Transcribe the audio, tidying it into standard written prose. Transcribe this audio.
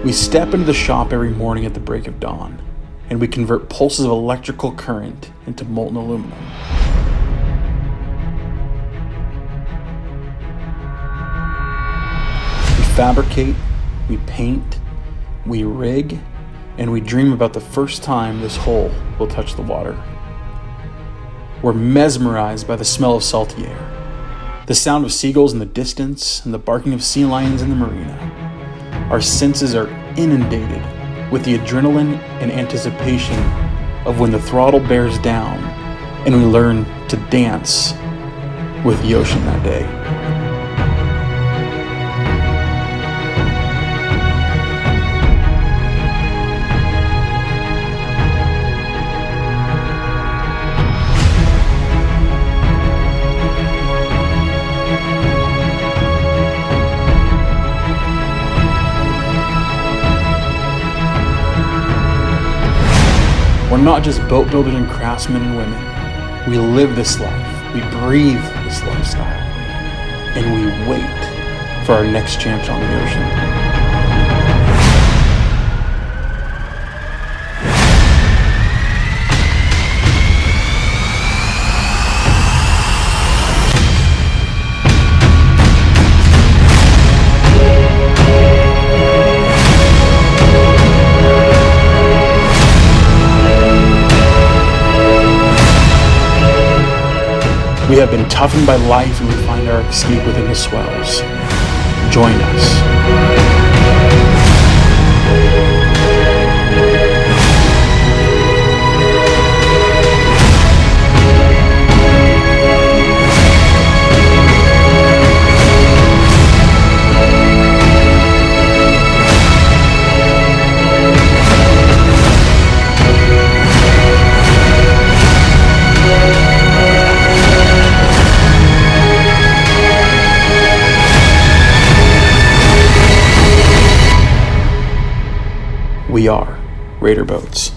We step into the shop every morning at the break of dawn, and we convert pulses of electrical current into molten aluminum. We fabricate, we paint, we rig, and we dream about the first time this hull will touch the water. We're mesmerized by the smell of salty air, the sound of seagulls in the distance, and the barking of sea lions in the marina. Our senses are inundated with the adrenaline and anticipation of when the throttle bears down and we learn to dance with the ocean that day. We're not just boat builders and craftsmen and women. We live this life, we breathe this lifestyle, and we wait for our next chance on the ocean. We have been toughened by life and we find our escape within the swells. Join us. We are Raider Boats.